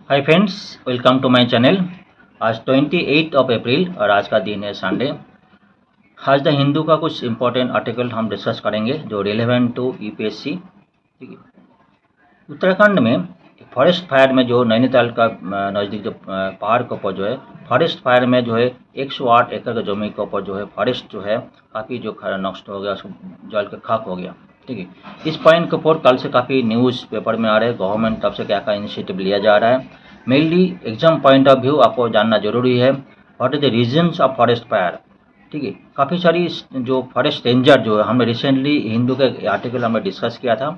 Hi friends, welcome to my channel. आज 28 अप्रैल और आज का दिन है संडे। आज द हिंदू का कुछ इंपॉर्टेंट आर्टिकल हम डिस्कस करेंगे जो रिलेवेंट टू यूपीएससी। ठीक है। उत्तराखंड में फॉरेस्ट फायर में जो नैनीताल का नज़दीक जो पहाड़ के ऊपर जो है फॉरेस्ट फायर में जो है 108 एकड़ के जमीन के ऊपर जो है फॉरेस्ट जो है काफ़ी जो नष्ट हो गया, उसको जल के खाक हो गया। ठीक है। इस पॉइंट के ऊपर कल से काफ़ी न्यूज़ पेपर में आ रहे हैं, गवर्नमेंट तरफ से क्या क्या इनिशिएटिव लिया जा रहा है। Mainly exam point of view आपको जानना जरूरी है। What is the reasons of forest fire. ठीक है। काफ़ी सारी जो फॉरेस्ट रेंजर जो है, हमने रिसेंटली हिंदू के आर्टिकल हमने डिस्कस किया था।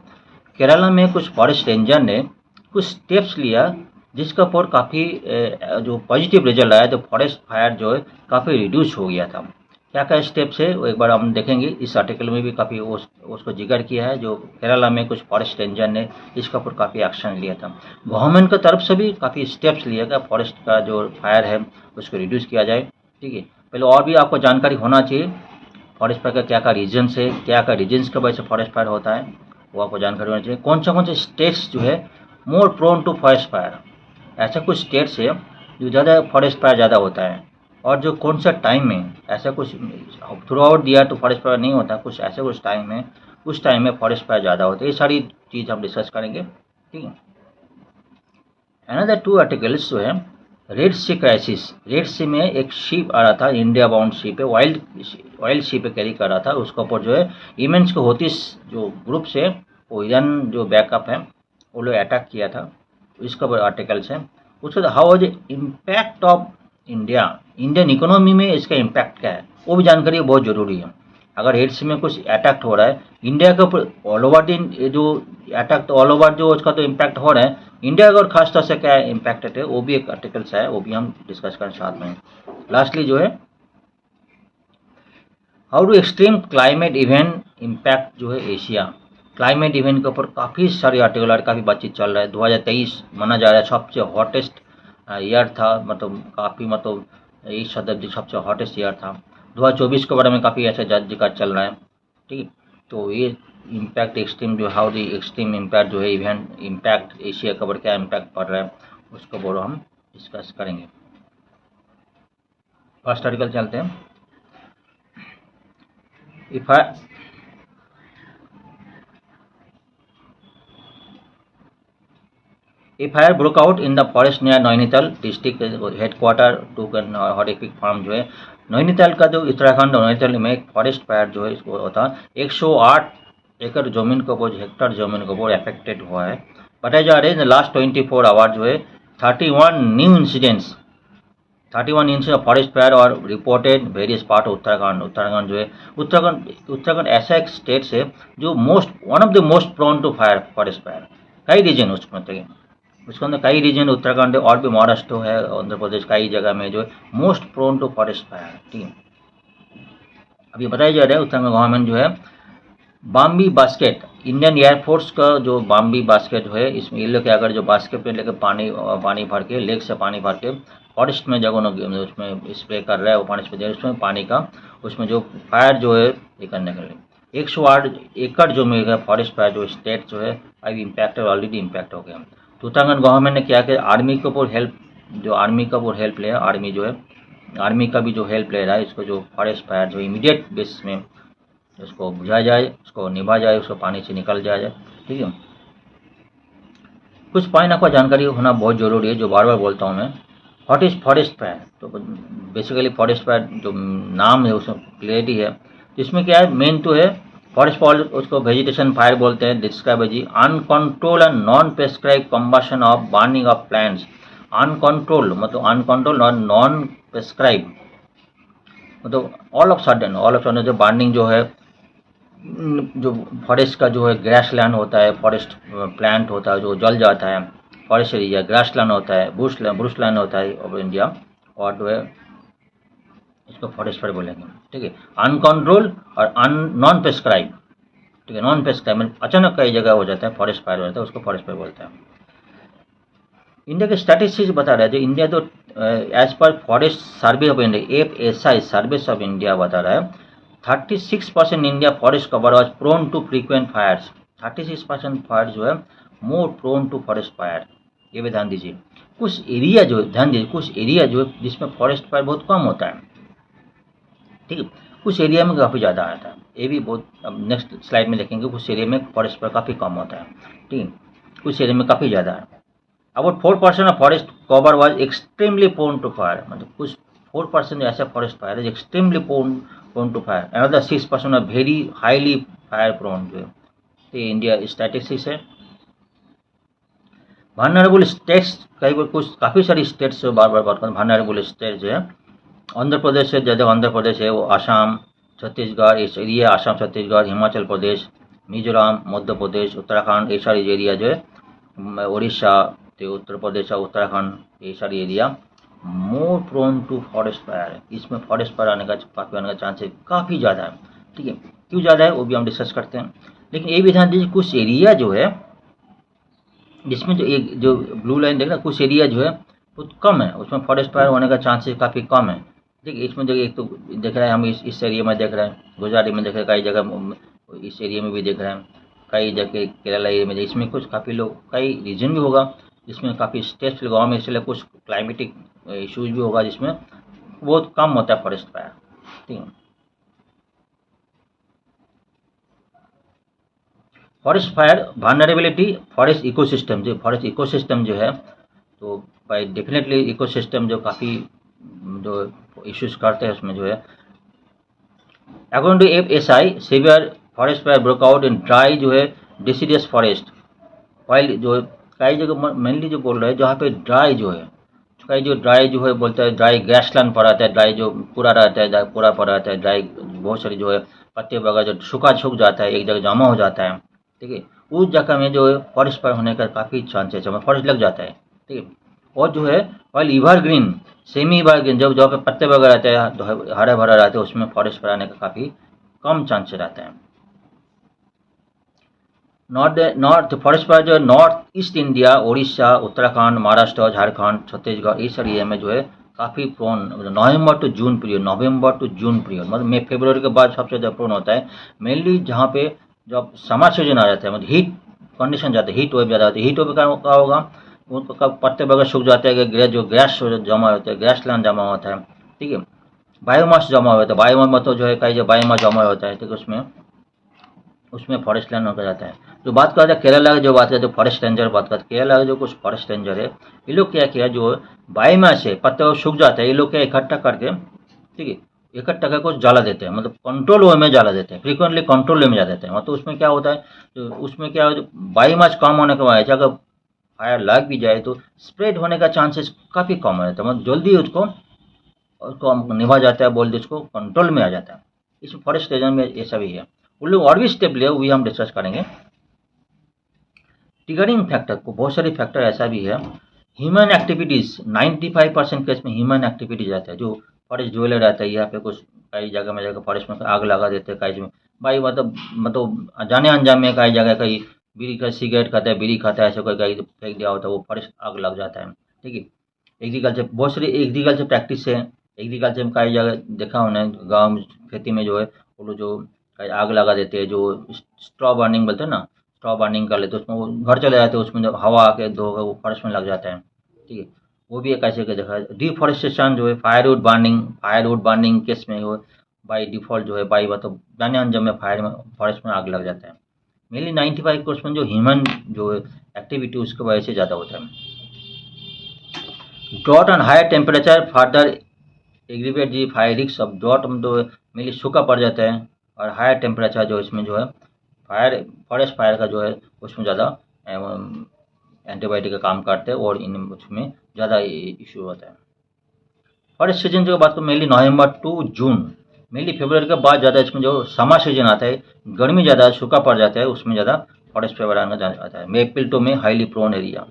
केरला में कुछ फॉरेस्ट रेंजर ने कुछ स्टेप्स लिया जिसका ऊपर काफ़ी जो पॉजिटिव रिजल्ट आया, तो फॉरेस्ट फायर जो है काफ़ी रिड्यूस हो गया था। क्या क्या स्टेप्स है वो एक बार हम देखेंगे। इस आर्टिकल में भी काफ़ी उसको जिक्र किया है, जो केरला में कुछ फॉरेस्ट रेंजर ने इसका ऊपर काफ़ी एक्शन लिया था। गवर्नमेंट की तरफ से भी काफ़ी स्टेप्स लिया गया फॉरेस्ट का जो फायर है उसको रिड्यूस किया जाए। ठीक है। पहले और भी आपको जानकारी होना चाहिए फॉरेस्ट फायर का क्या क्या रीजन्स है, क्या क्या रीजन्स की वजह से फॉरेस्ट फायर होता है, वो आपको जानकारी होनी चाहिए। कौन से स्टेट्स जो है more prone to forest fire, ऐसा कुछ स्टेट्स है जो ज़्यादा फॉरेस्ट फायर ज़्यादा होता है, और जो कौन सा टाइम में, ऐसा कुछ थ्रू आउट दिया तो फॉरेस्ट फायर नहीं होता, कुछ ऐसे कुछ टाइम है उस टाइम में फॉरेस्ट फायर ज़्यादा होता है। ये सारी चीज़ हम डिस्कस करेंगे। ठीक है। अनदर टू आर्टिकल्स जो है रेड सी क्राइसिस। रेड सी में एक शिप आ रहा था, इंडिया बाउंड शिप है, वाइल्ड शिप पे कैरी कर रहा था। उसके ऊपर जो है इमेंस को होतीस जो ग्रुप से वो ईरान जो बैकअप है वो लोग अटैक किया था। इसका ऊपर आर्टिकल्स है। उसके बाद how is impact of India, Indian economy में इसका इम्पैक्ट क्या है वो भी जानकारी बहुत ज़रूरी है। अगर हेड्स में कुछ अटैक हो रहा है इंडिया के ऊपर, ऑल ओवर दिन जो अटैक तो ऑल ओवर जो उसका तो इम्पैक्ट हो रहा है, इंडिया का और खास तौर से क्या इम्पैक्टेड है वो भी एक आर्टिकल्स है, वो भी हम डिस्कस करें साथ में। लास्टली जो है how do extreme climate event impact जो है एशिया। क्लाइमेट इवेंट के ऊपर काफ़ी सारे आर्टिकल और काफ़ी बातचीत चल रहा है। 2023 माना जा रहा है सबसे हॉटेस्ट ईयर था, मतलब काफ़ी, मतलब इस शताब्दी सबसे हॉटेस्ट ईयर था। 2024 के बारे में काफ़ी ऐसा जिक्र चल रहा है। ठीक है। तो ये इम्पैक्ट एक्सट्रीम जो हाउ दी एक्सट्रीम इम्पैक्ट जो है इवेंट इम्पैक्ट एशिया के ऊपर क्या इम्पैक्ट पड़ रहा है उसको बोलो हम डिस्कस करेंगे। फर्स्ट आर्टिकल चलते हैं। If A fire broke out in the forest near Nainital district headquarter to हॉर्टिफिक फार्म जो है नैनीताल का, जो उत्तराखंड और नैनीताल में एक फॉरेस्ट फायर जो है इसको होता 108 एकड़ जमीन के ऊपर, हेक्टर जमीन के ऊपर अफेक्टेड हुआ है। बताया जा रहा है इन लास्ट 24 आवर जो है 31 new incidents, 31 incident forest fire और reported various part of Uttarakhand. Uttarakhand जो है उत्तराखंड ऐसा एक स्टेट है जो one of the most prone to fire forest fire. कई रीजन उसके अंदर कई रीजन उत्तराखंड और भी महाराष्ट्र है, आंध्र प्रदेश, कई जगह में जो है most prone to forest fire. ठीक है। अभी बताया जा रहा है उत्तराखंड गवर्नमेंट जो है बाम्बी बास्केट, इंडियन एयरफोर्स का जो बाम्बी बास्केट है, इसमें ये लोग क्या कर जो बास्केट पे लेकर पानी भर के, लेक से पानी भर के फॉरेस्ट में जगह उसमें स्प्रे कर रहा है, वो पानी स्प्रे दे रहा है उसमें पानी का, उसमें जो फायर जो है ये करने के लिए 108 एकड़ जो मिलेगा फॉरेस्ट फायर जो स्टेट जो है अभी इम्पैक्ट ऑलरेडी इम्पैक्ट हो गया। तो उत्तराखंड गवर्नमेंट ने क्या किया, आर्मी के ऊपर हेल्प, जो आर्मी का वो हेल्प लिया, आर्मी जो है आर्मी का भी जो हेल्प ले रहा है, इसको जो फॉरेस्ट फायर जो इमीडिएट बेसिस में उसको बुझाया जाए, उसको निभा जाए, उसको पानी से निकल जाया जाए। ठीक है। कुछ पॉइंट आपको जानकारी होना बहुत ज़रूरी है, जो बार बार बोलता हूँ मैं। व्हाट इज फॉरेस्ट फायर, तो बेसिकली फॉरेस्ट फायर जो नाम है उसमें क्लियरिटी है। तो इसमें क्या है, मेन तो है फॉरेस्ट फायर, उसको वेजिटेशन फायर बोलते हैं। डिस्क्राइब जी uncontrol and non prescribe combustion of burning of plants. Uncontrol मतलब अनकंट्रोल और नॉन प्रेस्क्राइब मतलब ऑल ऑफ सडन जो बर्निंग जो है, जो फॉरेस्ट का जो है ग्रास लैंड होता है, फॉरेस्ट प्लांट होता है जो जल जाता है, फॉरेस्ट एरिया ग्रास लैंड होता है, बुश लैंड होता है ऑफ इंडिया, और जो है इसको फॉरेस्ट फायर बोलेंगे। ठीक है। अनकंट्रोल और नॉन प्रेस्क्राइब। ठीक है। नॉन प्रेस्क्राइब मतलब अचानक कई जगह हो जाता है फॉरेस्ट फायर हो जाता है, उसको फॉरेस्ट फायर बोलते हैं। इंडिया के स्टैटिस्टिक्स बता रहा है, जो इंडिया तो एज पर forest survey of India FSI survey of India बता रहा है 36% India forest cover was prone to frequent fires. 36% fire जो है more prone to forest fire. ये भी ध्यान दीजिए। कुछ एरिया जो ध्यान दीजिए, कुछ एरिया जो जिसमें फॉरेस्ट फायर बहुत कम होता है, ठीक है, कुछ एरिया में काफ़ी ज़्यादा आता है। ये भी बहुत, अब नेक्स्ट स्लाइड में देखेंगे, कुछ एरिया में फॉरेस्ट फायर काफ़ी कम होता है, ठीक है, कुछ एरिया में काफ़ी ज़्यादा है। About 4% of forest cover was extremely prone to fire, मतलब कुछ 4% ऐसा फॉरेस्ट फायर है extremely prone to fire, another 6% of very highly fire prone, जो है इंडिया स्टैटिस्टिक्स है। vulnerable स्टेट्स, कई बार कुछ काफ़ी सारी स्टेट्स से बार बार बात करें, vulnerable स्टेट जो है आंध्र प्रदेश से, जैसे आंध्र प्रदेश है, वो आसाम, छत्तीसगढ़, ये आसाम, छत्तीसगढ़, हिमाचल प्रदेश, मिजोरम, मध्य प्रदेश, उत्तराखंड, ये सारी एरिया जो है, उड़ीसा, तो उत्तर प्रदेश और उत्तराखंड, ये सारी area more prone to forest fire है। इसमें फॉरेस्ट फायर आने का चांसेस काफ़ी ज़्यादा है, ठीक है। क्यों ज़्यादा है वो भी हम डिस्कस करते हैं, लेकिन ये भी ध्यान दीजिए कुछ एरिया जो है जिसमें जो एक जो ब्लू लाइन देख रहे हैं, कुछ एरिया जो है बहुत कम है, उसमें फॉरेस्ट फायर होने का चांसेस काफ़ी कम है, ठीक है। इसमें देखिए, एक तो देख रहे हैं हम इस एरिया में देख रहे हैं, गुजरात में देख रहे हैं, कई जगह इस एरिया में भी देख रहे हैं, कई जगह केरला एरिया में, इसमें कुछ काफ़ी लोग, कई रीजन भी होगा जिसमें काफ़ी स्ट्रेसफुल गाँव में, इसलिए कुछ क्लाइमेटिक इशूज भी होगा जिसमें बहुत कम होता है फॉरेस्ट फायर, ठीक है। Forest fire vulnerability, forest ecosystem जो है, तो बाय डेफिनेटली इकोसिस्टम जो काफ़ी जो इश्यूज करते हैं उसमें जो है, according to FSI severe forest fire broke out in dry जो है डिसीडियस फॉरेस्ट, वाइल जो कई जगह मेनली जो बोल रहे हैं जहाँ पे ड्राई जो है, कई जो ड्राई जो है बोलते हैं ड्राई ग्रासलैंड पड़ा रहता है, ड्राई जो पूरा रहता है, पूरा पड़ा रहता है ड्राई, बहुत सारी जो है पत्ते वगैरह जो सूख जाता है, एक जगह जमा हो जाता है, ठीक है। उस जगह में जो है फॉरेस्ट फायर होने का काफ़ी चांसेस है, फॉरेस्ट लग जाता है, ठीक है। और जो है वाइल इवरग्रीन, सेमी इवरग्रीन, जब जहाँ पे पत्ते वगैरह रहते हैं, हरा भरा रहता है, उसमें फॉरेस्ट फायर आने का काफ़ी कम चांसेस रहते हैं। नॉर्थ फॉरेस्ट फायर जो है north east India, Orissa, Uttarakhand, Maharashtra, Jharkhand, Chhattisgarh, इस एरिया में जो है काफ़ी prone, November to June period, मतलब मई फरवरी के बाद सबसे ज़्यादा प्रोन होता है। मेनली जहाँ पे जब समर सीजन आ जाता है, मतलब हीट कंडीशन जाता है, हीट वेव ज़्यादा होती है, हीट वेव का होगा, उनका पत्ते वगैरह सूख जाते हैं, जो गैस जमा होता है, गैस लैंड जमा होता है, ठीक है। बायोमास जमा होता है, बायोमास में तो जो है कई जो बायोमास जमा होता है, ठीक है, उसमें उसमें फॉरेस्ट लैंड होकर जाता है। जो बात करते हैं केरला की, जो बात करते हैं फॉरेस्ट रेंजर, बात करते हैं केरला के जो कुछ फॉरेस्ट रेंजर है, ये लोग क्या किया, जो बायोमास है, पत्ते सूख जाता है, ये लोग क्या इकट्ठा करके, ठीक है, इकट्ठा करके कुछ जला देते हैं, मतलब कंट्रोल वे में जला देते हैं, फ्रीक्वेंटली कंट्रोल वे में जला देते हैं। मतलब उसमें क्या होता है, तो उसमें क्या बायोमास कम होने के वजह से अगर फायर लग भी जाए तो स्प्रेड होने का चांसेस काफ़ी कम हो जाता है, मतलब जल्दी उसको निभा जाता है, बोल दे उसको कंट्रोल में आ जाता है। इसमें फॉरेस्ट रीजन में ऐसा भी है। उन लोग और भी स्टेप लिए, वो भी हम डिस्कस करेंगे। ट्रिगरिंग फैक्टर को बहुत सारे फैक्टर ऐसा भी है, ह्यूमन एक्टिविटीज़, 95% केस में ह्यूमन एक्टिविटीज रहता है, जो फॉरेस्ट ज्वेलर रहता है, यहाँ पे कुछ कई जगह में जाकर फॉरेस्ट में आग लगा देते हैं, कई में भाई मतलब जाने अनजान में कई जगह कहीं बीड़ी का सिगरेट खाता है, बीड़ी खाता है, ऐसे कोई कहीं फेंक दिया होता है, वो फॉरेस्ट आग लग जाता है, ठीक है। एग्रीकल्चर, बहुत सारी एग्रीकल्चर प्रैक्टिस है, एग्रीकल्चर में कई जगह देखा होना है, गाँव में खेती में जो है वो लोग जो कहीं आग लगा देते हैं, जो स्ट्रॉ बर्निंग बोलते हैं ना, स्ट्रॉ बर्निंग कर लेते हैं, उसमें वो घर चले जाते हैं, उसमें जब हवा आके दो वो फर्श में लग जाता है, ठीक है। वो भी एक ऐसे के देखा है। डिफॉरेस्टेशन जो है, फायरवुड बर्निंग केस में हो, बाई डिफ़ॉल्ट जो है, बाई मतलब जाने अनजाने में फायर में फॉरेस्ट में आग लग जाता है। मेनली 95% जो ह्यूमन जो एक्टिविटी उसकी वजह से ज़्यादा होता है। Drought and higher temperature further aggravate the fire risk of drought, में तो मेनली सूखा पड़ जाता है, और हायर टेम्परेचर जो इसमें जो है फायर, फॉरेस्ट फायर का जो है उसमें ज़्यादा एंटीबायोटिक का काम करते हैं, और इन उसमें ज़्यादा इशू होता है। फॉरेस्ट सीजन जो बात करूँ, mainly November to June, mainly फरवरी के बाद ज़्यादा इसमें जो समर सीजन आता है, गर्मी ज़्यादा सूखा पड़ जाता है, उसमें ज़्यादा फॉरेस्ट फायर आना आता है। अप्रैल टू में highly prone area.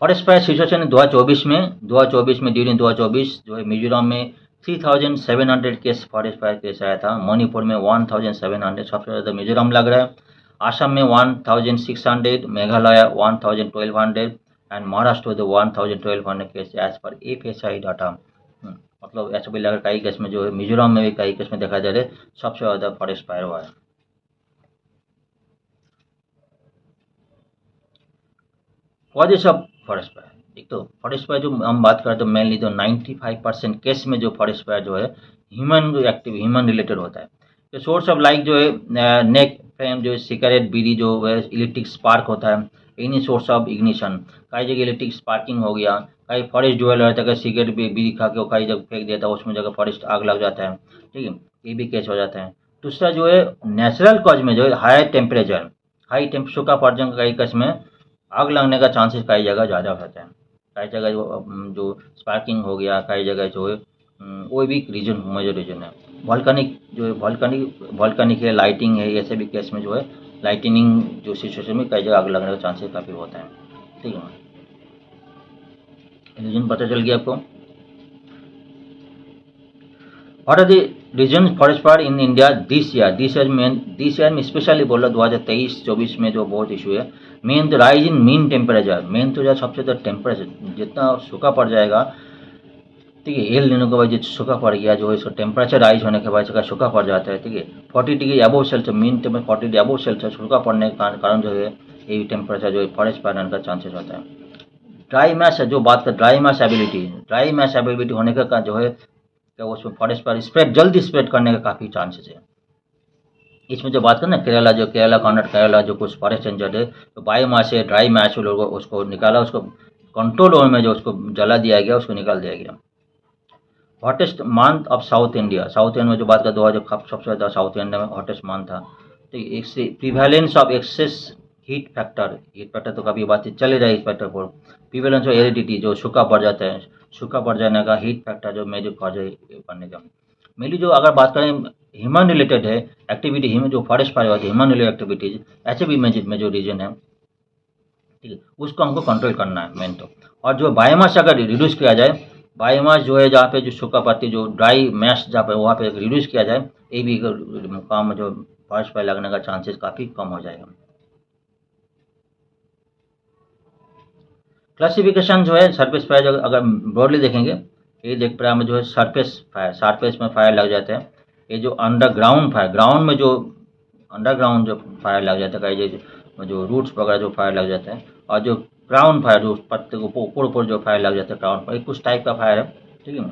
Forest fire situation 2024 में ड्यूरिंग 2024 जो है मिजोरम में 3700 केस फॉरेस्ट फायर केस आया था, मणिपुर में 1700, सबसे ज़्यादा मिजोरम लग रहा है, आसाम में 1600, मेघालय 1200 एंड महाराष्ट्र में 1200 case as per FSI data. मतलब ऐसा भी लग रहा है कई केस में जो है मिजोरम में भी कई केस में देखा जा रहा है सबसे ज़्यादा फॉरेस्ट फायर हुआ है। कॉजेस ऑफ फॉरेस्ट फायर, एक तो फॉरेस्ट फायर जो हम बात करें तो मेनली तो 95% केस में जो फॉरेस्ट फायर जो है ह्यूमन रिलेटेड होता है। तो सोर्स ऑफ लाइक जो है नेक फ्लेम जो है, सिगरेट बीड़ी जो है, इलेक्ट्रिक स्पार्क होता है, एनी सोर्स ऑफ इग्निशन। कई जगह इलेक्ट्रिक स्पार्किंग हो गया, कई फॉरेस्ट जो है रहता है, सिगरेट बीड़ी खा के वो कई जगह फेंक देता है, उसमें जगह फॉरेस्ट आग लग जाता है, ठीक है, ये भी केस हो जाता है। दूसरा जो है नेचुरल कॉज में जो है हाई टेम्परेचर, हाई टेम्परेचर का पर्जन कई केस में आग लगने का चांसेस कई जगह ज़्यादा रहता है। कई जगह जो स्पार्किंग हो गया, कई जगह जो है वो भी रीजन मेजर रीजन है। वॉल्केनिक जो है वॉल्केनिक है, लाइटिंग है, ऐसे भी केस में जो है लाइटनिंग जो सिचुएशन में कई जगह आग लगने का चांसेस काफ़ी होता है, ठीक है। रीजन पता चल गया आपको। What are the reasons forest fire in India this year? This year में स्पेशली बोला 2023-24 में जो बहुत इशू है, मेन तो rise in mean temperature, main तो जो सबसे तो टेम्परेचर जितना सूखा पड़ जाएगा, ठीक है, एल निनो के बाद जो सूखा पड़ गया जो है इसका टेम्परेचर राइज होने के बाद इसका सूखा पड़ जाता है, ठीक है। 40 degree above Celsius, mean temperature 40 degree above Celsius सूखा पड़ने के कारण जो है ये टेम्परेचर जो है फॉरेस्ट फायर होने का चांसेस होता है। ड्राई मैश जो बात कर, ड्राई मैश एबिलिटी होने का जो है क्या उसमें फॉरेस्ट फायर स्प्रेड जल्दी स्प्रेड करने का काफ़ी चांसेस है। इसमें जो बात करें ना केरला कर्नाटक केरला जो कुछ फॉरेस्ट इंजर्ड है, तो बायोमास से ड्राई मैश लोगों उसको निकाला, उसको कंट्रोल में जो उसको जला दिया गया, उसको निकाल दिया गया। Hottest month of south India, south India में जो बात कर 2000 सबसे ज़्यादा साउथ इंडिया में हॉटेस्ट मंथ था, तो इससे prevalence of excess heat factor तो काफ़ी बात चले रही इस फैक्टर पर। प्रिवेलेंस ऑफ एरिडिटी जो सूखा पड़ जाता है, सूखा पड़ जाने का हीट फैक्टर जो मेजर कॉज है बनने का। मेनली जो अगर बात करें ह्यूमन रिलेटेड है एक्टिविटी, जो फॉरेस्ट फायर होती है ह्यूमन रिलेटेड एक्टिविटीज, ऐसे भी मेजर रीजन है, ठीक है, उसको हमको कंट्रोल करना है मेन तो। और जो बायोमास अगर रिड्यूस किया जाए, बायोमास जो है जहाँ पे जो सूखा पत्ती जो ड्राई मैश जहाँ पे वहाँ पे रिड्यूस किया जाए, ये भी काम में जो फॉरेस्ट फायर लगने का चांसेस काफ़ी कम हो जाएगा। क्लासिफिकेशन जो है सरफेस फायर अगर ब्रॉडली देखेंगे, ये देख पाए में जो है सरफेस में फायर लग जाते हैं। ये जो अंडरग्राउंड फायर, ग्राउंड में जो अंडरग्राउंड जो फायर लग जाता है, जो रूट्स वगैरह जो फायर लग जाते हैं, और जो ग्राउंड फायर जो पत्ते को ऊपर जो फायर लग जाता है ग्राउंड फायर, कुछ टाइप का फायर है, ठीक है।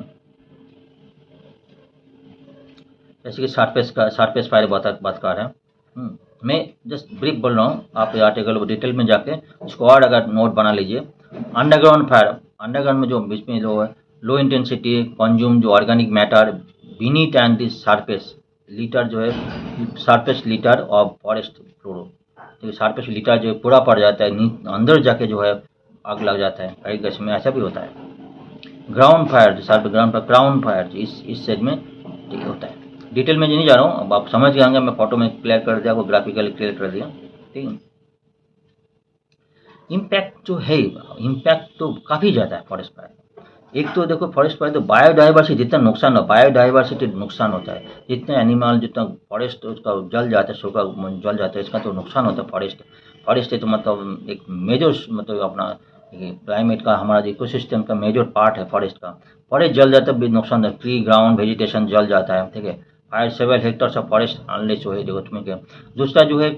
जैसे कि सरफेस फायर बात कर रहे हैं। मैं जस्ट ब्रीफ बोल रहा हूँ, आप आर्टिकल को डिटेल में जाके इसको और अगर नोट बना लीजिए। अंडरग्राउंड फायर, अंडरग्राउंड में जो बीच में जो है लो इंटेंसिटी कंज्यूम जो organic matter beneath and the surface litre जो है सरफेस लीटर ऑफ फॉरेस्ट फ्लोरो, तो सरफेस लीटर जो है पूरा पड़ जाता है, अंदर जाके जो है आग लग जाता है, कई केस में ऐसा भी होता है। ग्राउंड फायर ग्राउंड फायर इस साइड में ठीक होता है। डिटेल में नहीं जा रहा हूँ, अब आप समझ गए होंगे, मैं फोटो में क्लियर कर दिया, आपको ग्राफिकली क्लियर कर दिया, ठीक है। इम्पैक्ट जो है, इम्पैक्ट तो काफ़ी ज़्यादा है फॉरेस्ट फायर। एक तो देखो फॉरेस्ट फायर तो बायोडाइवर्सिटी जितना नुकसान हो, बायोडाइवर्सिटी नुकसान होता है, जितने एनिमल जितना फॉरेस्ट उसका जल जाता है, सूखा जल जाता है, इसका तो नुकसान होता है। फॉरेस्ट है तो मतलब एक मेजर मतलब अपना क्लाइमेट का हमारा इकोसिस्टम का मेजर पार्ट है फॉरेस्ट का। फॉरेस्ट जल जाता है भी नुकसान है, ट्री ग्राउंड वेजिटेशन जल जाता है, ठीक है। Fire several hectares of forest unless जो है देखो तुम्हें क्या। दूसरा जो है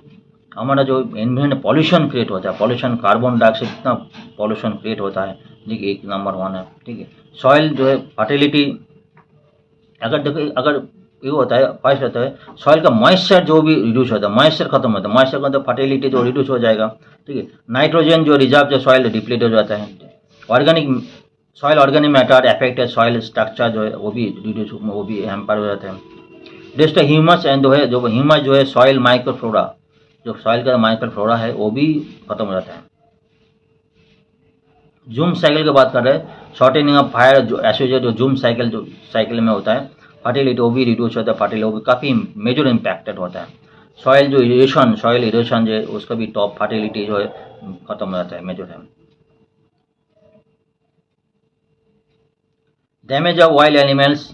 हमारा जो एनवायरमेंट पॉल्यूशन क्रिएट होता है, पॉल्यूशन कार्बन डाइऑक्साइड इतना पॉल्यूशन क्रिएट होता है, देखिए एक नंबर 1 है, ठीक है। सॉइल जो है फर्टिलिटी, अगर देखो अगर ये होता है फर्स्ट होता है सॉइल का मॉइस्चर जो भी रिड्यूस होता है, मॉइस्चर खत्म होता है, मॉइस्चर का तो फर्टिलिटी जो रिड्यूस हो जाएगा, ठीक है। नाइट्रोजन जो रिजर्व जो सॉइल डिप्लीट हो जाता है, organic soil organic matter affected soil structure जो है वो भी रिड्यूस, वो भी हैम्पर हो जाता है। नेक्स्ट ह्यूमस एंड जो ह्यूमस जो है सॉइल माइक्रोफ्लोरा, जो सॉइल का माइक्रोफ्लोरा है वो भी खत्म हो जाता है। जूम साइकिल की बात कर रहे हैं, शॉर्टनिंग ऑफ फायर जो एसोसिएट जो जूम साइकिल जो साइकिल में होता है, फर्टिलिटी वो भी रिड्यूस होता है, फर्टिलिटी वो भी काफ़ी मेजर इम्पैक्टेड होता है। सॉइल इरोशन जो है उसका भी टॉप फर्टिलिटी जो है खत्म हो जाता है, मेजर है। Damage of wild animals,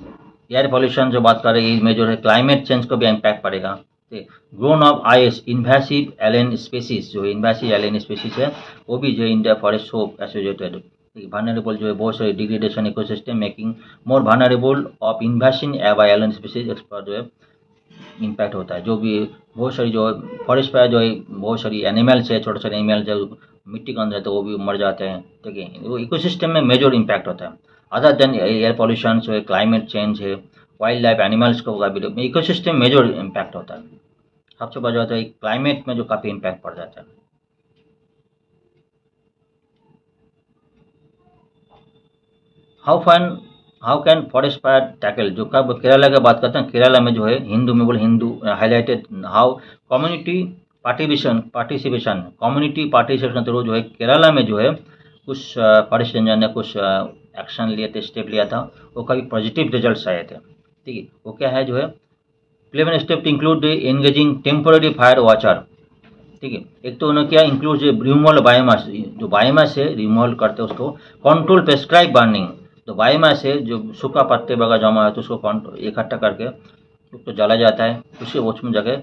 air pollution जो बात कर रहे हैं मेजर है, क्लाइमेट चेंज को भी इम्पैक्ट पड़ेगा। Grown of ice, invasive alien species, जो इन्वेसिव एलियन स्पीसीज है वो भी जो India forest so associated. vulnerable जो है बहुत सारी degradation ecosystem making more vulnerable of invasion by alien species expert जो है इम्पैक्ट होता है। जो भी बहुत सारी जो फॉरेस्ट फायर जो है बहुत सारी एनिमल्स है, छोटे छोटे एनिमल्स है, मिट्टी के अंदर है तो वो भी मर जाते हैं, ठीक है। वो इकोसिस्टम में मेजर इम्पैक्ट होता है, अदर देन एयर पॉल्यूशन है, क्लाइमेट चेंज है, वाइल्ड लाइफ एनिमल्स का भी इकोसिस्टम मेजर इम्पैक्ट होता है। सबसे बड़ा होता है क्लाइमेट में जो काफ़ी इम्पैक्ट पड़ जाता है। How fan how can forest fire tackle, जो कब केरला की बात करते हैं, केरला में जो है हिंदू में बोले Hindu highlighted how community participation community participation through जो है केरला में जो है कुछ फॉरेस्ट रेंजर ने कुछ एक्शन लिए थे, स्टेप लिया था, वो काफ़ी पॉजिटिव रिजल्ट्स आए थे, ठीक है। वो क्या है जो है प्लेवन step include engaging temporary fire watcher, ठीक है। एक तो उन्होंने क्या इंक्लूड रिमूवल बायोमास, जो बायोमास है रिमूवल करते हैं उसको, कंट्रोल प्रेस्क्राइब बर्निंग, तो बायोमास है जो सूखा पत्ते वगैरह जमा है तो उसको इकट्ठा करके उसको जला जाता है, उससे उसमें जगह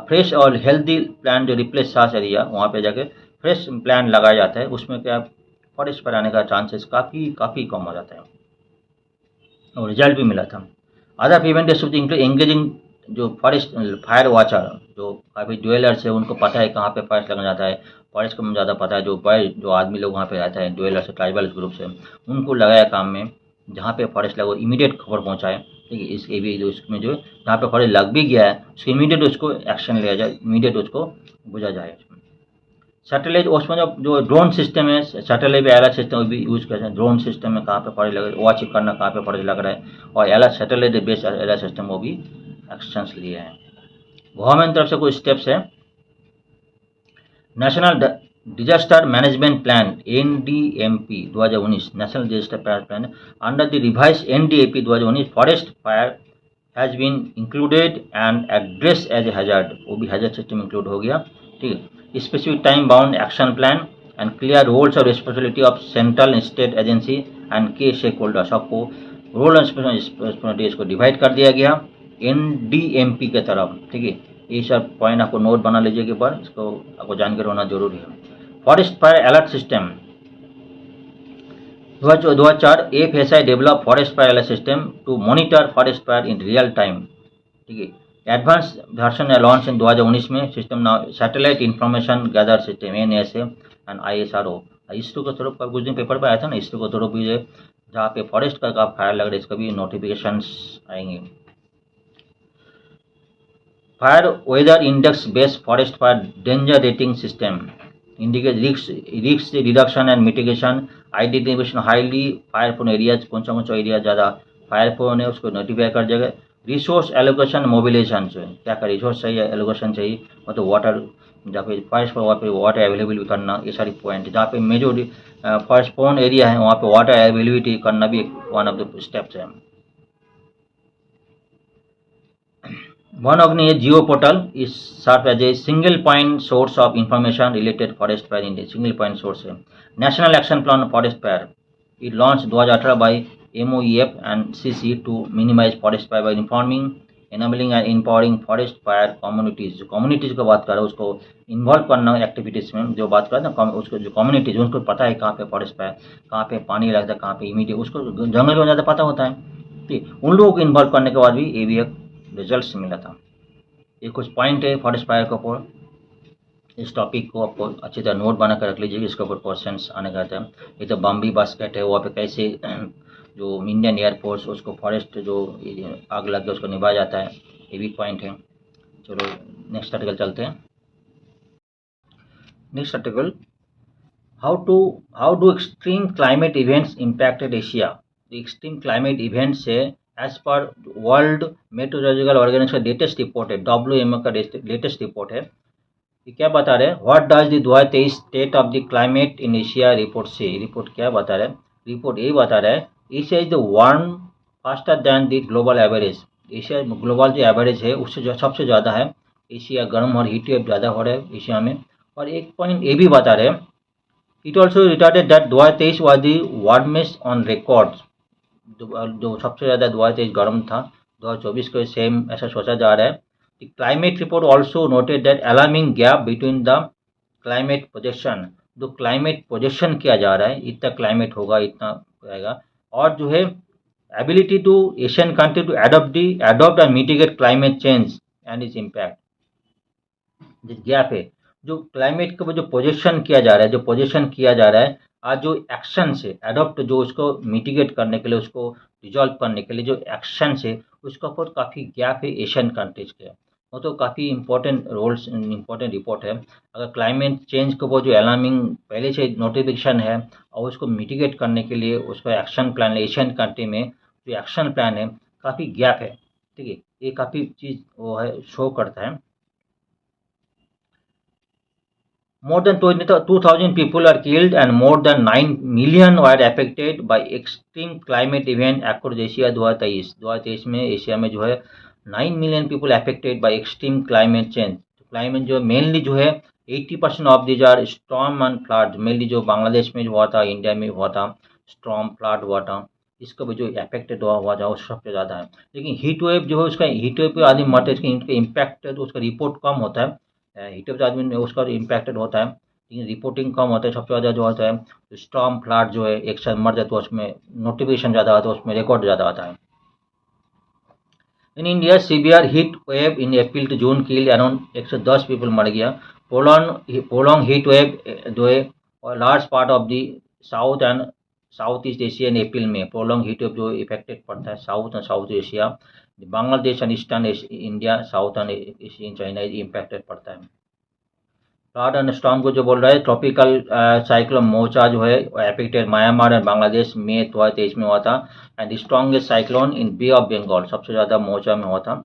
फ्रेश और हेल्दी प्लांट जो रिप्लेस सास एरिया वहाँ पे जाके फ्रेश प्लांट लगाया जाता है, उसमें क्या फॉरेस्ट पर आने का चांसेस काफ़ी काफ़ी कम हो जाता है और रिजल्ट भी मिला था। अदर प्रिवेंटिव इंक्लूड एंगेजिंग जो फॉरेस्ट फायर वॉचर, जो काफ़ी ज्वेलर्स है उनको पता है कहाँ पे फॉरेस्ट लगना जाता है, फॉरेस्ट को ज़्यादा पता है, जो आदमी लोग वहाँ पे रहते हैं ज्वेलर्स ट्राइबल ग्रुप से उनको लगाया काम में, जहाँ पे फॉरेस्ट लगा इमीडिएट खबर पहुँचाए, ठीक है। इस एरिया जो इसमें जो जहाँ पे फॉरेस्ट लग भी गया है उसको इमीडिएट उसको एक्शन लिया जाए, इमीडिएट उसको बुझा जाए। सैटेलाइट उसमें जो ड्रोन सिस्टम है, सैटेलाइट भी अलर्ट सिस्टम भी यूज़ करते हैं, ड्रोन सिस्टम में कहाँ पे फॉरेस्ट लग रहा है वॉच करना कहाँ पे फॉरेस्ट लग रहा है, और alert satellite based alert system वो भी एक्शंस लिए हैं। गवर्नमेंट तरफ से कुछ स्टेप्स है, national disaster management plan NDMP 2019, national disaster plan under the revise NDAP 2019 forest fire has been included and address as a hazard, वो भी हैजर्ड सिस्टम इंक्लूड हो गया, ठीक है। Specific time bound action plan and clear roles और responsibility of central state agency and के stakeholder, सबको role and responsibility को डिवाइड कर दिया गया NDMP के तरफ, ठीक है। ये सब पॉइंट आपको नोट बना लीजिए के बाद इसको आपको जानकारी होना जरूरी है। Forest fire alert system 2004 FSI develop forest fire alert system to monitor forest fire in real time, ठीक है। एडवांस वर्जन लॉन्च इन 2019 में system now satellite information gather system NSA and ISRO, ISRO के थ्रू कुछ दिन paper पर आया था ना, इसरो के थ्रू भी जहाँ पे फॉरेस्ट का फायर लग रहा है इसका भी नोटिफिकेशंस आएंगे। Fire weather index based forest fire danger rating system indicate risk reduction and mitigation, identification highly fire prone areas, कौन सा एरिया ज़्यादा फायर प्रोन है उसको नोटिफाई कर देगा। रिसोर्स एलोकेशन मोबिलाइजेशन जो है क्या क्या रिसोर्स चाहिए, एलोकेशन चाहिए, मतलब वाटर जहाँ पे फॉरेस्ट पर वहाँ पे वाटर अवेलेबल करना, ये सारी पॉइंट जहाँ पे मेजर फॉरेस्ट प्रोन एरिया है वहाँ पे वाटर अवेलेबिलिटी करना भी एक वन ऑफ द स्टेप्स है। One of the Geo portal is served as a single point source of information related forest fire in a single point source है। National Action Plan Forest Fire it launched 2018 by MOEF and CC to minimize forest fire by informing, enabling and empowering forest fire communities। जो communities की बात कर रहा है उसको involve करना activities में, जो बात कर रहे हैं उसको जो कम्युनिटीज उनको पता है कहाँ पे फॉरेस्ट फायर, कहाँ पे पानी लगता है, कहाँ पे इमीडिएट उसको जंगल में ज़्यादा पता होता है, ठीक। उन लोगों को इन्वॉल्व करने के बाद भी ये भी एक रिजल्ट मिला था। ये कुछ पॉइंट है फॉरेस्ट फायर के ऊपर, इस टॉपिक को आपको अच्छी तरह नोट बना कर रख लीजिए, इसके ऊपर क्वेश्चंस आने का है। ये तो बम्बी बास्केट है, वहाँ पे कैसे जो इंडियन एयरफोर्स उसको फॉरेस्ट जो आग लग गया उसको निभाया जाता है, ये भी पॉइंट है। चलो नेक्स्ट आर्टिकल चलते हैं। Next article how do extreme climate events impacted Asia. Extreme climate events है as per world meteorological organization का लेटेस्ट रिपोर्ट है, WMO का लेटेस्ट रिपोर्ट है। ये क्या बता रहे हैं, what does the 2023 state of the climate in Asia report से, रिपोर्ट क्या बता रहा है, रिपोर्ट ये बता रहा है Asia is the warm faster than the global average. Asia global जो एवरेज है उससे जो सबसे ज़्यादा है, एशिया गर्म और हीट वेव ज़्यादा हो रहा है एशिया में। और एक पॉइंट ये भी बता रहे हैं, it also retarded that 2023 was the warmest on records, जो सबसे ज़्यादा 2023 गर्म था, 2024 को सेम ऐसा सोचा जा रहा है। Climate report also noted that alarming gap between the climate projection, जो क्लाइमेट प्रोजेक्शन किया जा रहा है इतना क्लाइमेट होगा इतना रहेगा, और जो है ability to Asian country to adopt and mitigate climate change and its impact, जिस गैप है जो क्लाइमेट का जो पोजीशन किया जा रहा है, जो पोजीशन किया जा रहा है, आज जो एक्शन से अडॉप्ट, जो उसको मिटिगेट करने के लिए, उसको रिजॉल्व करने के लिए जो एक्शन है, उसका ऊपर काफ़ी गैप है एशियन कंट्रीज के। वो तो काफ़ी इंपॉर्टेंट रोल्स, इंपॉर्टेंट रिपोर्ट है। अगर क्लाइमेट चेंज को वो जो अलार्मिंग पहले से नोटिफिकेशन है, और उसको मिटिगेट करने के लिए उसका एक्शन प्लान एशियन कंट्री में जो एक्शन प्लान है, काफ़ी गैप है। ठीक है, ये काफ़ी चीज़ वो है, शो करता है। More than 2,000 people are killed and more than 9 million were affected by extreme climate event across Asia 2023 में एशिया में जो है 9 million people affected by extreme climate change. Climate जो मेनली जो है 80% of these are storm and flood, mainly जो बांग्लादेश में जो हुआ था, इंडिया में हुआ था, स्टॉर्म फ्लड हुआ था, इसका भी जो अफेक्टेड हुआ था वो सबसे ज़्यादा है। लेकिन हीट वेव जो है, उसका हीट वेव पे आदमी मरते हैं, इसका इम्पैक्ट तो उसका रिपोर्ट कम होता है। हीट वेव आदमी उसका इम्पैक्टेड होता है, लेकिन रिपोर्टिंग कम होता है। सबसे ज़्यादा जो होता है स्टॉर्म फ्लड, जो है एक साथ मर जाता है, उसमें नोटिफिकेशन ज़्यादा आता है, उसमें रिकॉर्ड ज़्यादा आता है। In India severe heat wave in April to June kill around 110 people मर गया। प्रोलॉन्ग हीट वेव जो है और large part of the south and south east Asia in April में। प्रोलॉन्ग हीट वेव जो इफेक्टेड पड़ता है south and south Asia, Bangladesh and eastern India, south and Asian China impacted पड़ता है। फ्लड एंड स्टॉर्म को जो बोल रहा है, ट्रॉपिकल साइक्लोन मोचा जो है अफेक्टेड म्यांमार एंड बांग्लादेश में 2023 में हुआ था। And strongest cyclone in bay of Bengal, सबसे ज़्यादा मोचा में हुआ था।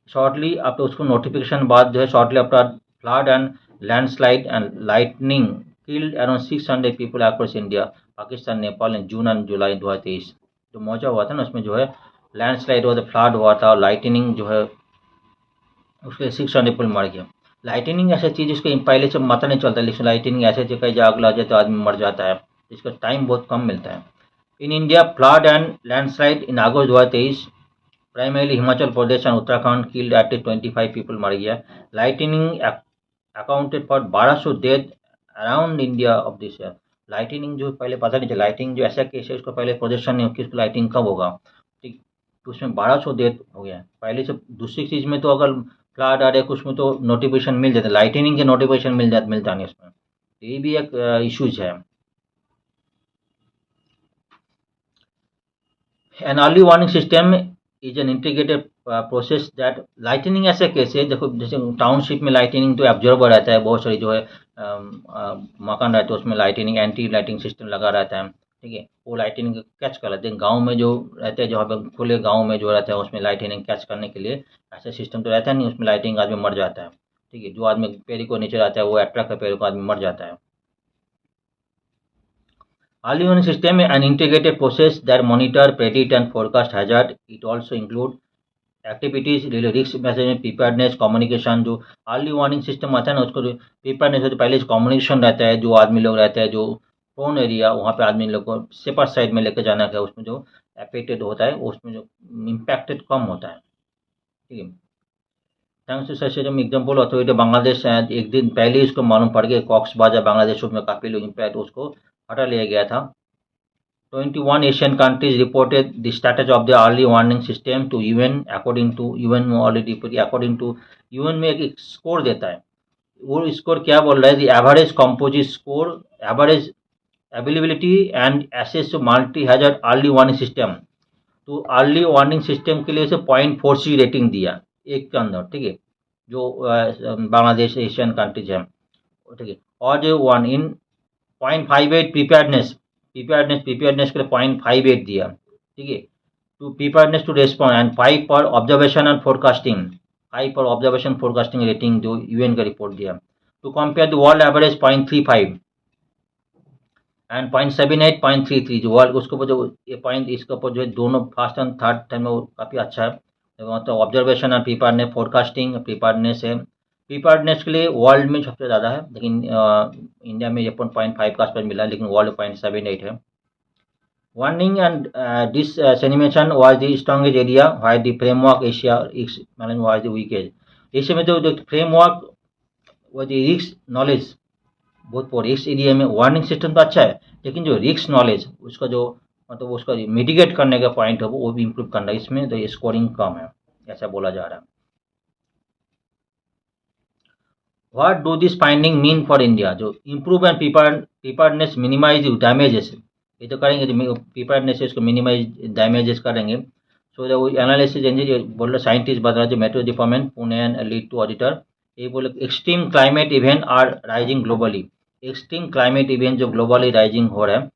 शॉर्टली आफ्टर उसको नोटिफिकेशन बाद जो है, shortly after flood and landslide and lightning killed around 600 people across India, Pakistan, Nepal in June and July 2023। जो मोचा हुआ था ना, उसमें जो है लैंडस्लाइड हुआ था, फ्लड हुआ था, और लाइटनिंग जो है उसके 600 पीपल मर गया। लाइटनिंग ऐसा चीज़, इसको पहले से पता नहीं चलता, लेकिन लाइटनिंग ऐसे थे कहीं आग लग जाए तो आदमी मर जाता है, इसका टाइम बहुत कम मिलता है। In India flood and landslide in August 2023, primarily Himachal Pradesh and Uttarakhand killed at 25 people मर गया। Lightning accounted for 1200 death around India of this year. Lightning जो पहले पता नहीं था, लाइटिंग जो ऐसा केस है उसको पहले प्रोजेक्शन नहीं हो कि इसको लाइटिंग कब होगा, ठीक, तो उसमें 1200 डेथ हो गया। पहले से दूसरी चीज़ में तो अगर फ्लड आ रहे कुछ में तो नोटिफिकेशन मिल जाता, लाइटनिंग के नोटिफिकेशन मिलता नहीं उसमें, तो ये भी एक इशूज है। An early warning system is an integrated process that lightning ऐसे कैसे, देखो जैसे टाउनशिप में लाइटनिंग तो ऑब्जर्वर रहता है, बहुत सारी जो है मकान रहते हैं उसमें लाइटनिंग, एंटी लाइटिंग सिस्टम लगा रहता है। ठीक है, वो लाइटनिंग कैच कर लेते हैं। गांव में जो रहते हैं, जहाँ पे खुले गांव में जो रहता है, उसमें लाइटनिंग कैच करने के लिए ऐसा सिस्टम तो रहता नहीं, उसमें लाइटिंग आदमी मर जाता है। ठीक है, जो आदमी पेड़ को नीचे रहता है वो अट्रैक्ट कर पेड़ को, आदमी मर जाता है। Early warning system an integrated process that monitor, predict and forecast hazard. It also include activities, risk management, preparedness, communication. जो अर्ली वार्निंग सिस्टम आता है ना, उसको प्रिपेयर्डनेस होती है, पहले कम्युनिकेशन रहता है, जो आदमी लोग रहते हैं जो प्रोन एरिया, वहाँ पे आदमी लोग को सेपर साइड में लेकर जाना है, उसमें जो अफेक्टेड होता है उसमें जो इम्पैक्टेड कम होता है। ठीक है, thanks to such example authority Bangladesh, एक दिन पहले ही उसको मालूम पड़ गया कॉक्स बाजार बांग्लादेश में काफ़ी लोग इम्पैक्ट, उसको हटा लिया गया था। 21 Asian countries reported the status of the early warning system to UN according to UN में ऑलरेडी अकॉर्डिंग टू UN में एक स्कोर देता है। वो स्कोर क्या बोल रहा है, the average composite score, average availability and access multi hazard early warning system. तो अर्ली वार्निंग सिस्टम के लिए से 0.46 रेटिंग दिया एक के अंदर। ठीक है, जो बांग्लादेश एशियन कंट्रीज है, ठीक है, और जो वन इन 0.58 प्रिपेयर्डनेस के लिए 0.58 दिया। ठीक है, to preparedness to respond and 5 पर ऑब्जर्वेशन एंड फोरकास्टिंग, 5 पर ऑब्जर्वेशन फोरकास्टिंग रेटिंग जो यूएन का रिपोर्ट दिया। To compare the world average 0.35 and 0.78 0.33, जो वर्ल्ड उसके ऊपर जो ये पॉइंट, इसके ऊपर जो है दोनों फर्स्ट एंड थर्ड टाइम में वो काफ़ी अच्छा है। मतलब observation and preparedness, forecasting preparedness है। प्रिपेयर्डनेस के लिए वर्ल्ड में सबसे ज़्यादा है, लेकिन इंडिया में ये 0.5 का आसपास मिला है, लेकिन वर्ल्ड 0.78 है। Warning and dissemination was the strongest area, while the framework Asia was the weakest. Asia में जो फ्रेमवर्क वो जो रिस्क नॉलेज बहुत पोर, इस एरिया में वार्निंग सिस्टम तो अच्छा है, लेकिन जो रिस्क नॉलेज उसका जो मतलब उसका मिटिगेट करने का पॉइंट है वो भी इम्प्रूव करना है, इसमें तो स्कोरिंग कम है, ऐसा बोला जा रहा है। What do this finding mean for India? जो improve and preparedness minimize damages, ये तो करेंगे, जो प्रिपेयर्डनेस है उसको मिनिमाइज डैमेजेस करेंगे। सो जो एनालिसिस बोल रहे साइंटिस्ट बता रहे जो metro department Pune and lead to auditor, ये बोले extreme climate event are rising globally. Extreme climate event जो ग्लोबली राइजिंग हो रहा है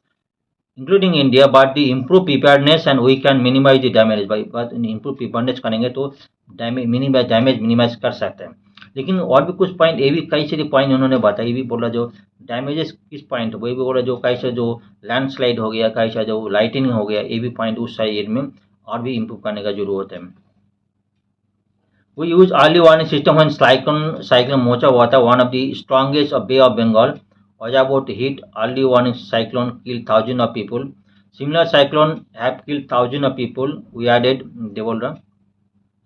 including India, but the improve preparedness and we can minimise the damage. भाई बात इम्प्रूव प्रिपेयर्डनेस करेंगे तो डैमेज मिनिमाइज कर सकते हैं। लेकिन और भी कुछ पॉइंट, ये भी कई सारे पॉइंट उन्होंने बताया, ये भी बोला जो डैमेजेस किस पॉइंट, वही भी बोला जो कई से जो लैंडस्लाइड हो गया, कई से जो लाइटनिंग हो गया, ये भी पॉइंट उस साइड में और भी इम्प्रूव करने का जरूरत है। We use early warning system when cyclone Mocha was one of the strongest of Bay of Bengal was about to hit. Early warning cyclone killed thousands of people. Similar cyclone have killed thousands of people. We added Devolra.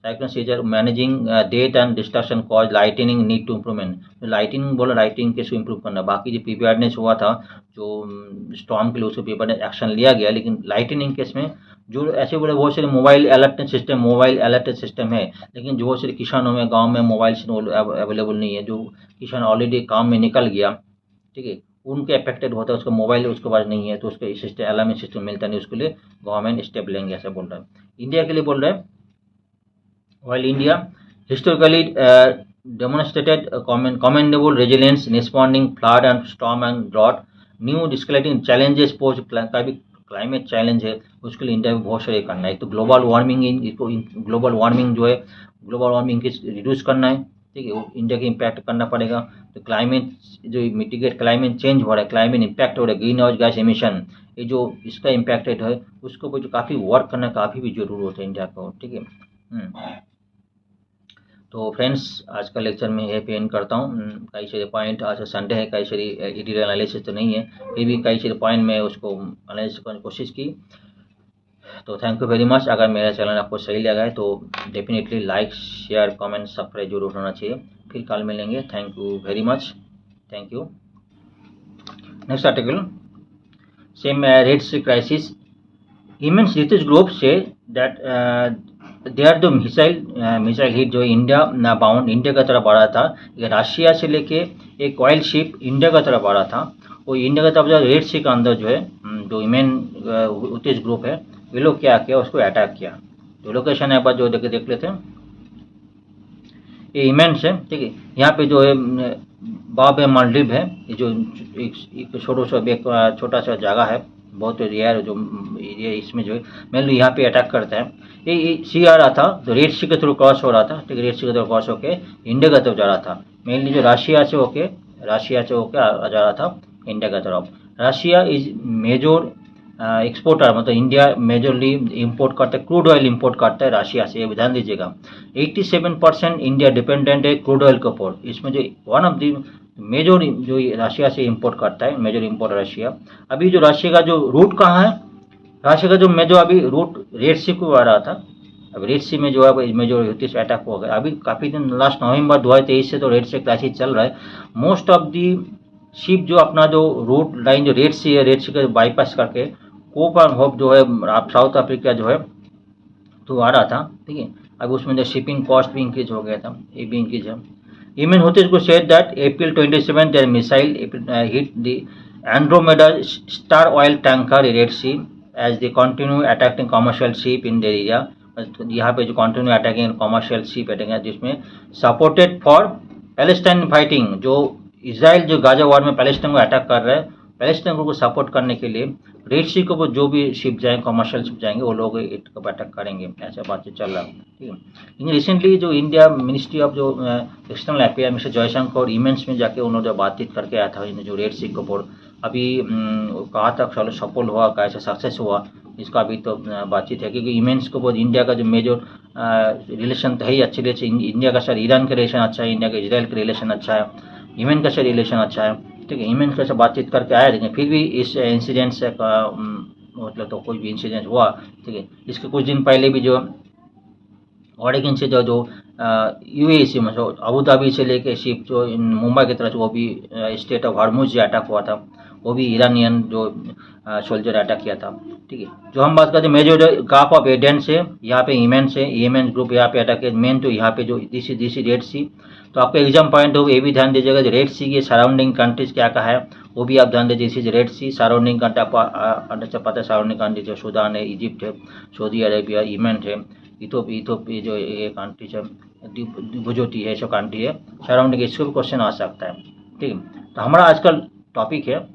Cyclone seizure managing date and destruction cause lightning need to improvement. Lighting बोला lighting case को improve करना, बाकी जो preparedness हुआ था जो storm के लिए उसको प्रिपेयर्डनेस एक्शन लिया गया, लेकिन लाइटनिंग केस में जो ऐसे बोले बहुत सारे मोबाइल अलर्ट सिस्टम है, लेकिन जो बहुत सारे किसानों में गांव में मोबाइल अवेलेबल नहीं है, जो किसान ऑलरेडी काम में निकल गया, ठीक है, उनके अफेक्टेड होता है, उसका मोबाइल उसके पास नहीं है तो उसका सिस्टम अलार्मिंग सिस्टम मिलता नहीं, उसके लिए गवर्नमेंट स्टेप लेंगे ऐसा बोल रहा है। इंडिया के लिए बोल रहे हैं while India historically demonstrated a commendable resilience in responding flood and storm and drought, new escalating challenges pose का भी क्लाइमेट चैलेंज है, उसके लिए इंडिया में बहुत सारे करना है। तो ग्लोबल वार्मिंग जो है, ग्लोबल वार्मिंग की रिड्यूस करना है, ठीक है, वो इंडिया की इम्पैक्ट करना पड़ेगा। तो क्लाइमेट जो मिटिगेट क्लाइमेट चेंज हो रहा है, क्लाइमेट इम्पैक्ट हो रहा है, ग्रीन हाउस गैस एमिशन, ये जो इसका इम्पैक्टेड है उसको भी जो काफ़ी वर्क करना काफ़ी भी जरूरत है इंडिया को, ठीक है। तो फ्रेंड्स आज का लेक्चर में यही पे एंड करता हूँ। कई सारे पॉइंट, आज संडे है, कई सारी डिटेल एनालिसिस तो नहीं है, फिर भी कई सारे पॉइंट में उसको एनालिसिस करने की कोशिश की। तो थैंक यू वेरी मच। अगर मेरा चैनल आपको सही लगा है तो definitely like share comment subscribe जरूर होना चाहिए। फिर कल मिलेंगे। Thank you very much. Thank you. Next article, same red sea crisis, immense research group say that there जो मिसाइल हिट जो इंडिया बाउंड इंडिया की तरफ आ रहा था, रशिया से लेके एक ऑयल शिप इंडिया की तरफ आ रहा था, वो इंडिया की तरफ जो रेड सी के अंदर जो है जो इमेन उतेज ग्रुप है, ये लोग क्या किया, उसको अटैक किया। जो लोकेशन है जो देख लेते हैं, ये इमेंस है, ठीक है। यहाँ पे जो है बाब मालदीव है, ये जो एक छोटा सा जगह है, बहुत रेयर जो एरिया, इसमें जो है मेनली यहाँ पे अटैक करता है। ये सी आ रहा था तो रेड सी के थ्रू क्रॉस हो रहा था, ठीक है, रेड सी के थ्रू क्रॉस होके इंडिया की तरफ जा रहा था। मेनली जो रशिया से होके जा रहा था इंडिया की तरफ। रशिया इज मेजर एक्सपोर्टर, मतलब इंडिया मेजरली इंपोर्ट करता है, क्रूड ऑयल इंपोर्ट करता है रशिया से, ये ध्यान दीजिएगा। 87% इंडिया डिपेंडेंट है क्रूड ऑयल के ऊपर। इसमें जो वन ऑफ द मेजर जो रशिया से इंपोर्ट करता है, मेजर इंपोर्ट रशिया। अभी जो रशिया का जो रूट कहाँ है, रशिया का जो मेजर अभी रूट रेड सी को आ रहा था, अब रेड सी में जो है मेजर हुती से अटैक हो गया। अभी काफ़ी दिन लास्ट नवंबर 2023 से तो रेड सी क्राइसिस चल रहा है। मोस्ट ऑफ दी शिप जो अपना जो रूट लाइन जो रेड सी है, रेड सी का बाईपास करके कोप एंड होप जो है साउथ अफ्रीका जो है तो आ रहा था, ठीक है। अब उसमें जो शिपिंग कॉस्ट भी इंक्रीज हो गया था, ये भी इंक्रीज है। Yemen Houthis को said that April 27 their missile hit the Andromeda Star oil tanker in Red Sea as they continue attacking commercial ship in their area। यहाँ पे जो continue attacking commercial ship attack है, जिसमें supported for Palestine fighting, जो Israel जो Gaza war में Palestine को attack कर रहा है, पैलेस्टाइन को सपोर्ट करने के लिए रेड सी को जो भी शिप जाएंगे, कमर्शियल शिप जाएंगे, वो लोग इसको अटैक करेंगे, ऐसा बातचीत चल रहा है, ठीक है। लेकिन रिसेंटली जो इंडिया मिनिस्ट्री ऑफ जो external affair mister Jaishankar immense में जाके उन्होंने बातचीत करके आया था जो रेड सी के ऊपर। अभी कहाँ तक चलो सफल हुआ, कैसे सक्सेस हुआ, इसका अभी तो बातचीत है, क्योंकि इमेंस के ऊपर इंडिया का जो मेजर रिलेशन तो है ही अच्छे रिलेशन, इंडिया का सर ईरान का रिलेशन अच्छा है, इंडिया का इसराइल का रिलेशन अच्छा है, यमन का सर रिलेशन अच्छा है, ठीक है। यमन से बातचीत करके आया, लेकिन फिर भी इस इंसिडेंट से मतलब तो कोई भी इंसिडेंट हुआ, ठीक है। इसके कुछ दिन पहले भी जो ऑरिगन से जो यूएई से मतलब अबू धाबी से लेके शिप जो मुंबई की तरफ, वो भी स्टेट ऑफ हॉर्मुज अटैक हुआ था, वो भी ईरानियन जो सोल्जर अटैक किया था। ठीक है, जो हम बात करते हैं मेजर गाफ ऑफ एडेन से, यहाँ पे यमन से, यमन ग्रुप यहाँ पे अटैक है मेन, तो यहाँ पे जो दिस रेड सी। तो आपका एग्जाम पॉइंट हो ये भी ध्यान दीजिएगा, जो रेड सी के सराउंडिंग कंट्रीज क्या कहा है वो भी आप ध्यान दीजिए। This red sea surrounding country आपको अच्छा पता है, सराउंडिंग कंट्री जो सूडान है, इजिप्ट है, सऊदी अरेबिया, यमन है, इथोपिया जो ये कंट्रीज है, डिबुजोटी है, सब कंट्री है सराउंडिंग, इसको भी क्वेश्चन आ सकता है। ठीक है, तो हमारा आजकल टॉपिक है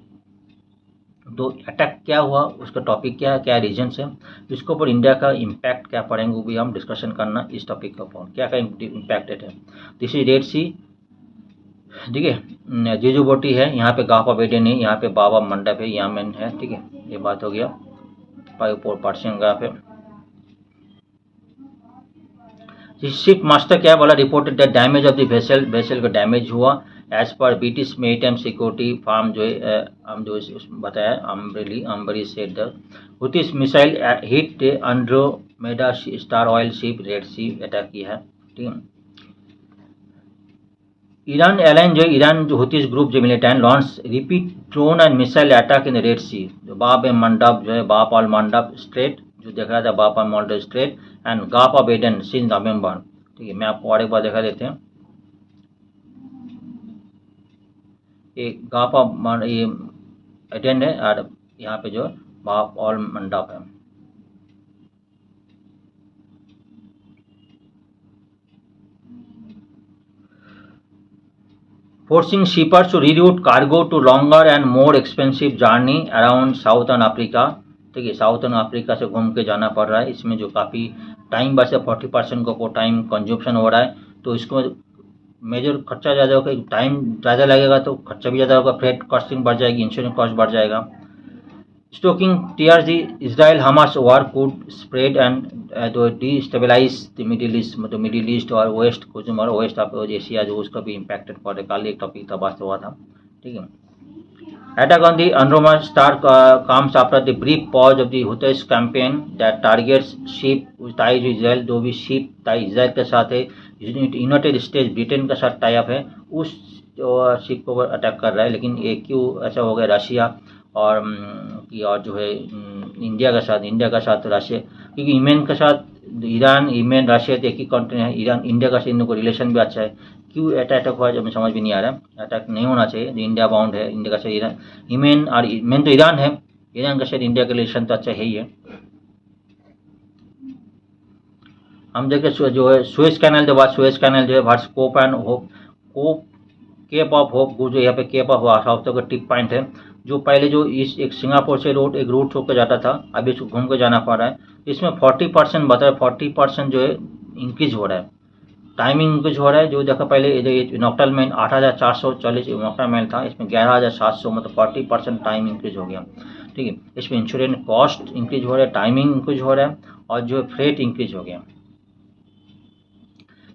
तो अटैक क्या हुआ, उसका टॉपिक क्या है, क्या रीजन्स है, इसके ऊपर इंडिया का इम्पैक्ट क्या पड़ेंगे वो भी हम डिस्कशन करना इस टॉपिक के ऊपर, क्या क्या इम्पैक्टेड है। दिस इज रेड सी। ठीक है, जिजुबोटी है, यहाँ पे गाफ ऑफ एडेन है, यहाँ पे बाबा मंडप है, यमन है। ठीक है, ये बात हो गया। पर्शियन गाफ है। शिप मास्टर क्या बोला, reported the damage of the vessel, vessel का डैमेज हुआ as per British maritime security firm जो है हम जो बताया Ambrey said the Houthis missile hit Andromeda star oil ship red sea attack किया है। ठीक है, ईरान एयरलाइन जो ईरान जो हुतीस ग्रुप जो militant launch repeat drone and missile attack in the red sea, जो बाब ए मंडप जो है बाप ऑल मंडप स्ट्रेट जो देख रहा था, Bab al Mandab strait and gulf of Aden since November. ठीक है, मैं आपको और एक बार दिखा देते हैं, एक गाफ ऑफ ये एडन है और यहाँ पे जो बाप ऑल मंडप है। Forcing shippers to reroute cargo to longer and more expensive journey around southern Africa. ठीक है, साउथर्न अफ्रीका से घूम के जाना पड़ रहा है, इसमें जो काफ़ी टाइम बचे 40% को टाइम कंजप्शन हो रहा है, तो इसको मेजर खर्चा ज़्यादा होगा, टाइम ज़्यादा लगेगा तो खर्चा भी ज़्यादा होगा, फ्रेट कॉस्टिंग बढ़ जाएगी, इंश्योरेंस कॉस्ट बढ़ जाएगा। Stoking tears the Israel-Hamas war could spread and to destabilize the Middle East, मतलब मिडिल ईस्ट और वेस्ट कुछ और वेस्ट ऑफ एशिया जो उसका भी इम्पैक्टेड पड़े, कल एक टॉपिक था बात हुआ था। ठीक है, attack on the Andromeda star comes after the brief pause of the Houthis campaign that targets ship ties Israel, जो भी शिप टाई इजराइल के साथ है, यूनाइटेड स्टेट्स ब्रिटेन के साथ टाई अप है, उस शिप को अटैक कर रहा है। लेकिन ये क्यों ऐसा हो गया, रशिया और जो है इंडिया के साथ रशिया, क्योंकि यमन के साथ ईरान, यमन, रशिया तो एक ही कंट्री है, ईरान इंडिया का इन लोगों को रिलेशन भी अच्छा है, क्यों अटैक हुआ जब समझ भी नहीं आ रहा है। अटैक नहीं होना चाहिए, इंडिया बाउंड है, इंडिया का साथ ईरान, यमन और मेन तो ईरान है, ईरान का साथ इंडिया का रिलेशन तो अच्छा है ही है। हम देखें जो है सुएज कैनल, जो बात सुएज कैनल जो है Bharat cope and hope, cope cape of hope जो यहाँ पे केप ऑफ साउथ का टिप पॉइंट है, जो पहले जो इस एक सिंगापुर से एक रूट होकर जाता था, अभी इसको घूम के जाना पड़ रहा है। इसमें 40% बता है, 40% जो है इंक्रीज हो रहा है, टाइमिंग इंक्रीज हो रहा है। जो देखा पहले नॉक्टल में 8,440 नॉक्टल में था, इसमें 11,700, मतलब 40% टाइम इंक्रीज हो गया। ठीक है, इसमें इंश्योरेंस कॉस्ट इंक्रीज हो रहा है, टाइमिंग इंक्रीज हो रहा है और जो फ्रेट इंक्रीज हो गया।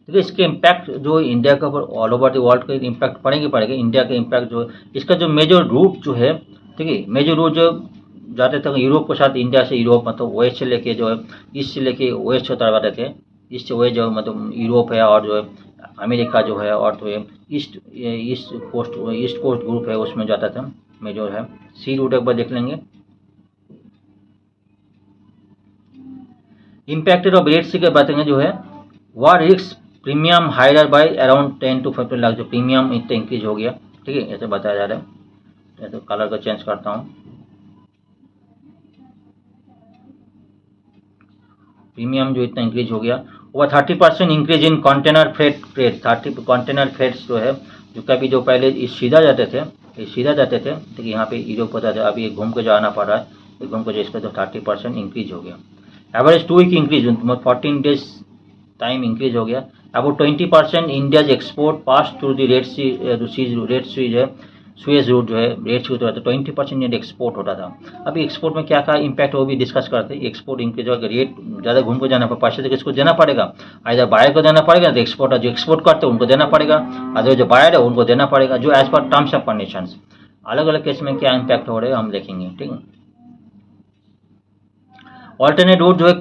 देखिए इसके इम्पैक्ट जो इंडिया के ऊपर ऑल ओवर द वर्ल्ड के इम्पैक्ट पड़ेगा। इंडिया के इम्पैक्ट जो इसका जो मेजर रूट जो है, ठीक है, मेजर रूट जो जाते थे यूरोप के साथ, इंडिया से यूरोप, मतलब वेस्ट से लेके जो है ईस्ट से लेके वेस्ट होता जाते थे, ईस्ट से वेस्ट जो मतलब यूरोप है और जो है अमेरिका जो है, और जो है ईस्ट कोस्ट ग्रुप है उसमें जाता था मेजर है। सी रूट एक बार देख लेंगे। इम्पैक्टेड ऑफ रेड सी के बताएंगे जो है war risk premium higher by around 10 to 15 lakh, जो प्रीमियम इतना इंक्रीज हो गया। ठीक है, ऐसे बताया जा रहा है। तो कलर को चेंज करता हूँ, प्रीमियम जो इतना इंक्रीज हो गया। और 30% increase in container freight, 30 container freights जो है, जो कभी जो पहले सीधा जाते थे, ठीक है, यहाँ पे यूरोप होता था, अभी घूम के जाना पड़ रहा है, घूम के इसका तो 30% इंक्रीज हो गया। Average 2 week increase, 14 days time increase हो गया। About 20% India's export pass through the red sea, red sea जो है सुएज रूट जो है रेड सी होता है, तो 20% इंडिया एक्सपोर्ट होता था। अभी एक्सपोर्ट में क्या क्या इम्पैक्ट वो भी डिस्कस करते हैं। एक्सपोर्ट इंक्रीज होगा, रेट ज़्यादा घूम को जाना पड़ेगा, पैसे तो किसको देना पड़ेगा, आइधर बायर को देना पड़ेगा, तो एक्सपोर्टर जो एक्सपोर्ट करते हैं उनको देना पड़ेगा, अदर जो बायर है उनको देना पड़ेगा, जो as per terms of conditions. अलग अलग केस में क्या इम्पैक्ट हो रहे हैं हम देखेंगे। ठीक है, ऑल्टरनेट रूट जो है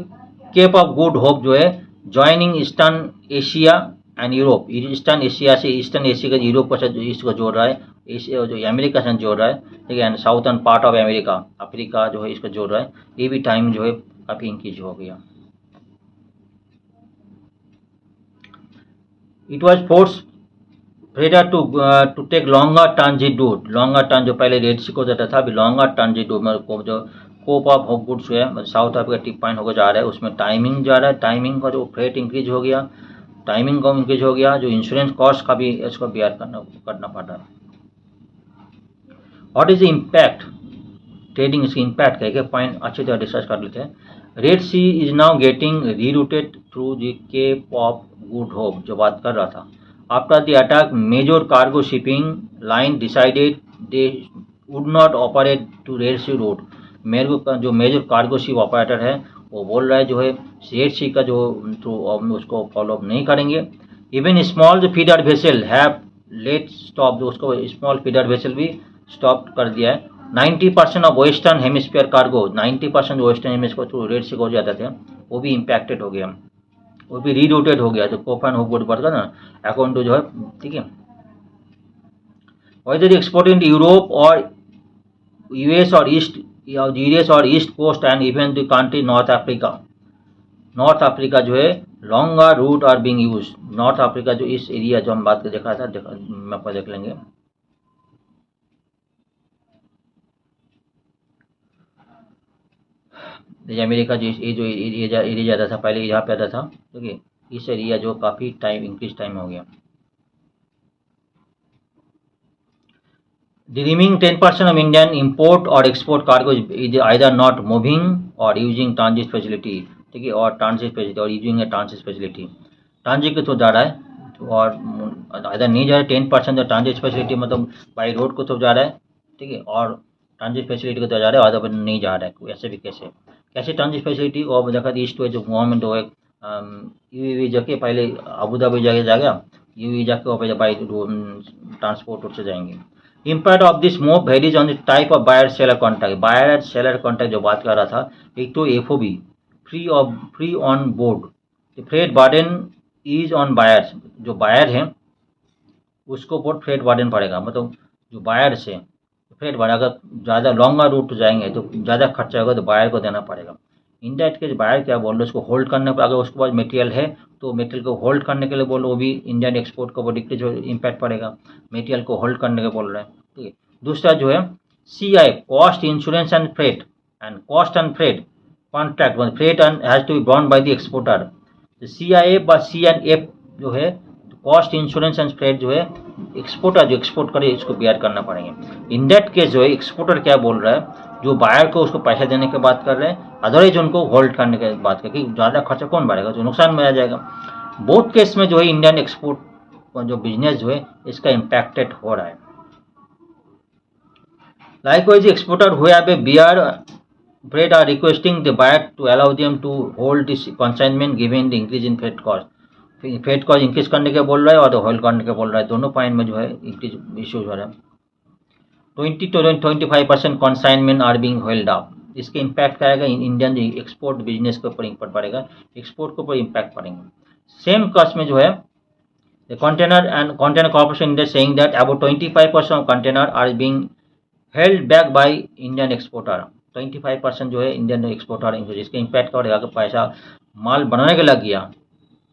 केप ऑफ गुड होप जो है joining eastern Asia and Europe, eastern Asia से ईस्टर्न एशिया का यूरोप के साथ ईस्ट को जोड़ रहा है, जो अमेरिका से जोड़ रहा है, ठीक है, and southern part of America, Africa जो है इसको जोड़ रहा है, ये भी टाइम जो है काफ़ी इंक्रीज हो गया। It was force trader to take longer transit route, longer turn जो पहले रेड सी को जाता था, अभी लॉन्गर ट्रांजिट रूट में जो कोप ऑफ गुड्स है साउथ अफ्रीका टिप पॉइंट होकर जा रहा है, उसमें टाइमिंग जा रहा है, टाइमिंग का जो फ्रेट इंक्रीज हो गया, टाइमिंग का इंक्रीज हो गया, जो इंश्योरेंस कॉस्ट का भी इसको बियर करना पड़ रहा है। What is the impact trading, इसकी इम्पैक्ट है, पॉइंट अच्छी तरह डिस्कस कर लेते हैं। Red sea is now getting rerouted through the cape of good hope, जो बात कर रहा था। After the attack major cargo shipping line decided they would not operate to red sea route, मेरे को जो मेजर कार्गो शिप ऑपरेटर है वो बोल रहा है जो है रेड सी का जो उसको फॉलोअप नहीं करेंगे। इवन स्मॉल जो feeder vessel have let stop, जो उसको स्मॉल फीडर वेसल भी स्टॉप कर दिया है। 90% of western hemisphere cargo, 90% western hemisphere through red sea को जाते थे, वो भी इम्पैक्टेड हो गया, वो भी रीरूटेड हो गया, जो कोप एंड होप बढ़ गया ना अकाउंट जो है, ठीक है। वेदर एक्सपोर्ट इन यूरोप और यूएस और east coast and even the country north Africa जो है longer route are being use. North Africa जो इस एरिया जो हम बात कर देखा था, मैप पर देख लेंगे। अमेरिका जो ये जो एरिया जाता था पहले यहाँ पे आता था, ठीक है, इस एरिया जो काफ़ी टाइम इंक्रीज टाइम हो गया। The remaining 10% of Indian import or export cargo is either not moving or using transit facility, ठीक है, और ट्रांजिट फैसिलिटी और यूजिंग ए ट्रांजिट फैसिलिटी, ट्रांजिट के थ्रू जा रहा है और इधर नहीं जा रहा है। 10% जो ट्रांजिट फैसिलिटी मतलब बाई रोड को थ्रू जा रहा है, ठीक है, और ट्रांजिट फैसिलिटी को तो जा रहा है, अदर नहीं जा रहा है। ऐसे भी कैसे ट्रांजिट फैसिलिटी और देखा ईस्ट वे जो गवर्नमेंट हो यू जाके पहले अबू धाबी जाएगा, यू जाके वहाँ पे बाई ट्रांसपोर्ट से जाएंगे। Impact of this move varies on the type of buyer seller contract, buyer seller contract जो बात कर रहा था, एक तो FOB free on board, freight burden is on buyers, जो बायर हैं उसको बहुत फ्रेट बर्डन पड़ेगा, मतलब जो बायर से फ्रेट बर्डन, अगर ज़्यादा लॉन्गर रूट जाएंगे तो ज़्यादा खर्चा होगा, तो बायर को देना पड़ेगा। इंडायरेक्ट के बायर क्या बोल रहे हैं, उसको होल्ड करने पर, अगर उसके पास मटेरियल है तो मटेरियल को होल्ड करने के लिए बोलो, वो भी इंडियन एक्सपोर्ट को डिक्रीज इम्पैक्ट पड़ेगा, मटेरियल को होल्ड करने के बोल रहे हैं, ठीक है। दूसरा जो है CI cost insurance and freight contract, freight and has to be borne by the exporter. CIF व CNF जो है कॉस्ट इंश्योरेंस एंड फ्रेट जो है एक्सपोर्टर जो एक्सपोर्ट करे इसको बेयर करना पड़ेंगे। इन दैट केस जो है एक्सपोर्टर क्या बोल रहा है, जो बायर को उसको पैसा देने की बात कर रहे हैं, अदरवाइज उनको होल्ड करने की बात कर, ज़्यादा खर्चा कौन बढ़ेगा, जो नुकसान में आ जाएगा। बोथ केस में जो है इंडियन एक्सपोर्ट जो बिजनेस जो है इसका इम्पैक्टेड हो रहा है। Likewise exporter who have a bear freight are requesting the buyer to allow them to hold this consignment given the increase in freight cost, freight cost increase करने के बोल रहा है और होल्ड करने के बोल रहा है, दोनों पॉइंट में जो है इंक्रीज इश्यूज हो रहा है। 20 to 25% consignment are being hold up, इसके इम्पैक्ट क्या आएगा, इंडियन एक्सपोर्ट बिजनेस के ऊपर इम्पैक्ट पड़ेगा, एक्सपोर्ट के ऊपर इम्पैक्ट पड़ेंगे। सेम कॉस्ट में जो है container corporation India saying that about 25% of container are being held back by Indian exporter, 25% जो है इंडियन एक्सपोर्टर, इसके इम्पैक्ट क्या रहेगा कि पैसा माल बनाने के लग गया,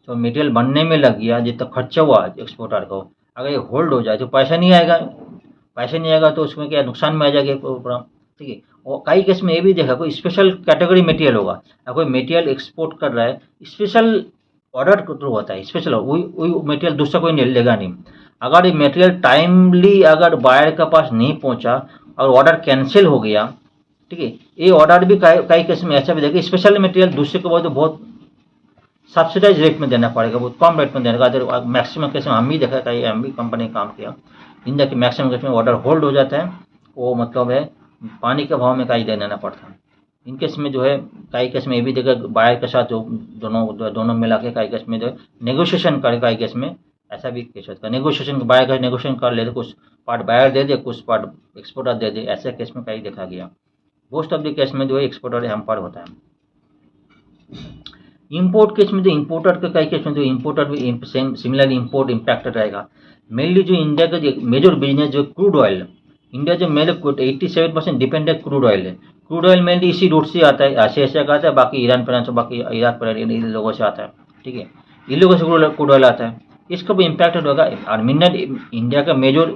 तो मटेरियल बनने में लग गया, जितना खर्चा हुआ एक्सपोर्टर को, अगर ये होल्ड हो जाए तो पैसा नहीं आएगा तो उसमें क्या नुकसान में आ जाएगा, ठीक है। और कई केस में ये भी देखा कोई स्पेशल कैटेगरी मटेरियल होगा, अगर कोई मटेरियल एक्सपोर्ट कर रहा है स्पेशल ऑर्डर के थ्रू होता है, स्पेशल वही मटेरियल दूसरा कोई लेगा नहीं। अगर ये मटेरियल टाइमली अगर बायर के पास नहीं पहुंचा और ऑर्डर कैंसिल हो गया, ठीक है, ये ऑर्डर भी कई केस में ऐसा भी देखा स्पेशल मटेरियल दूसरे को बहुत सब्सिडाइज रेट में देना पड़ेगा, बहुत कम रेट में देने का। अगर मैक्सिमम केस में हम भी देखा, कई हम भी कंपनी काम किया, इंडिया के मैक्सिमम केस में ऑर्डर होल्ड हो जाता है, वो मतलब है पानी के भाव में कई दे देना पड़ता है। इन केस में जो है कई केस में ये भी देखा बायर के साथ जो दोनों मिला के कई केस में जो नेगोशिएशन करे, कई केस में ऐसा भी केस होता है, नेगोशिएशन बायर का नेगोशिएशन कर लेते, कुछ पार्ट बायर दे दे, कुछ पार्ट एक्सपोर्टर दे दे, ऐसे केस में कई देखा गया। मोस्ट ऑफ द केस में जो है एक्सपोर्टर हैम्पर होता है। इंपोर्ट केस में जो इंपोर्टर के कई केस में जो इंपोर्टर भी सेम सिमिलर इंपोर्ट इम्पैक्टेड रहेगा। मेनली जो इंडिया का जो मेजर बिजनेस जो क्रूड ऑयल, इंडिया जो मेरे 87% डिपेंड है क्रूड ऑयल है। क्रूड ऑयल मेनली इसी रूट से आता है, आसिया एशिया का आता है, बाकी ईरान फ्रांस बाकी इराक पर इन लोगों से आता है, ठीक है। इन लोगों से क्रूड ऑयल आता है, इसका भी इम्पैक्ट होगा। और मिनट इंडिया का मेजर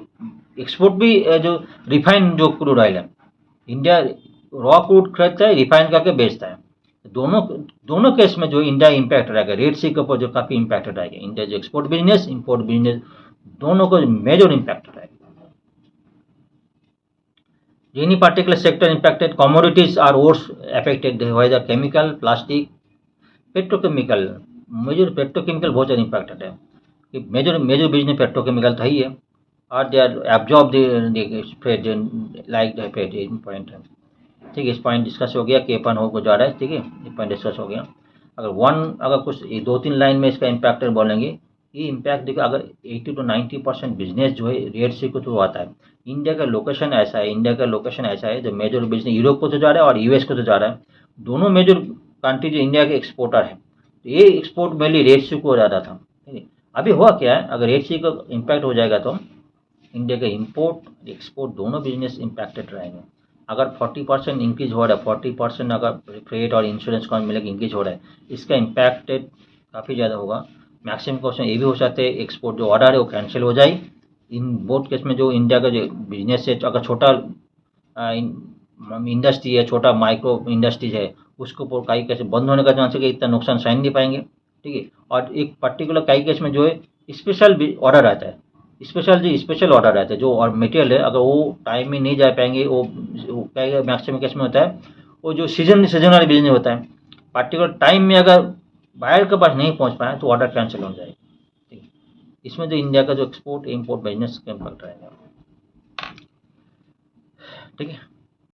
एक्सपोर्ट भी जो रिफाइंड जो क्रूड ऑयल है, इंडिया रॉ क्रूड खरीदता है, रिफाइन करके बेचता है। दोनों दोनों केस में जो इंडिया इम्पैक्ट रहेगा, रेड सी के ऊपर जो काफ़ी इम्पैक्ट रहेगा, इंडिया जो एक्सपोर्ट बिजनेस इम्पोर्ट बिजनेस दोनों को मेजर इम्पैक्ट रहेगा। Any particular sector impacted, commodities are worse affected, whether chemical, plastic, petrochemical, major petrochemical बहुत ज़्यादा इम्पैक्टेड है कि मेजर मेजर बिजनेस पेट्रोकेमिकल था ही है। और they are absorb the spread like the point है, ठीक है। इस पॉइंट डिस्कस हो गया कि अपन हो जा रहा है, ठीक है, ये पॉइंट डिस्कस हो गया। अगर कुछ 2-3 लाइन में इसका इम्पैक्ट बोलेंगे, ये इम्पैक्ट देखिए, अगर 80 to 90% बिजनेस जो है रेड सी को थ्रू आता है। इंडिया का लोकेशन ऐसा है, जो मेजर बिजनेस यूरोप को तो जा रहा है और यूएस को तो जा रहा है। दोनों मेजर कंट्री जो इंडिया के एक्सपोर्टर है, तो ये एक्सपोर्ट मेनली रेड सी को ज़्यादा था, ठीक है। अभी हुआ क्या है, अगर रेड सी का इम्पैक्ट हो जाएगा तो इंडिया का इम्पोर्ट एक्सपोर्ट दोनों बिजनेस इम्पैक्टेड रहेंगे। अगर 40% इंक्रीज हो रहा है, 40% अगर फ्रेट और इंश्योरेंस कॉस्ट मिलकर इंक्रीज हो रहा है, इसका इम्पैक्टेड काफ़ी ज़्यादा होगा। मैक्सिमम क्वेश्चन ये भी हो सकते हैं, एक्सपोर्ट जो ऑर्डर है वो कैंसिल हो जाए। इन बोथ केस में जो इंडिया का जो बिजनेस है, अगर छोटा इंडस्ट्री है, छोटा माइक्रो इंडस्ट्रीज है, उसको कई केस बंद होने का चांस है कि इतना नुकसान सहन नहीं पाएंगे, ठीक है। और एक पर्टिकुलर कई केस में जो है स्पेशल ऑर्डर आता है, स्पेशल ऑर्डर रहता है जो और मटेरियल है, अगर वो टाइम में नहीं जा पाएंगे, वो क्या मैक्सिमम केस में होता है, वो जो सीजनल बिजनेस होता है, पर्टिकुलर टाइम में अगर बायर के पास नहीं पहुंच पाए तो ऑर्डर कैंसिल हो जाएगा, ठीक है। इसमें जो इंडिया का जो एक्सपोर्ट इम्पोर्ट बिजनेस का इम्पैक्ट रहेगा, ठीक है।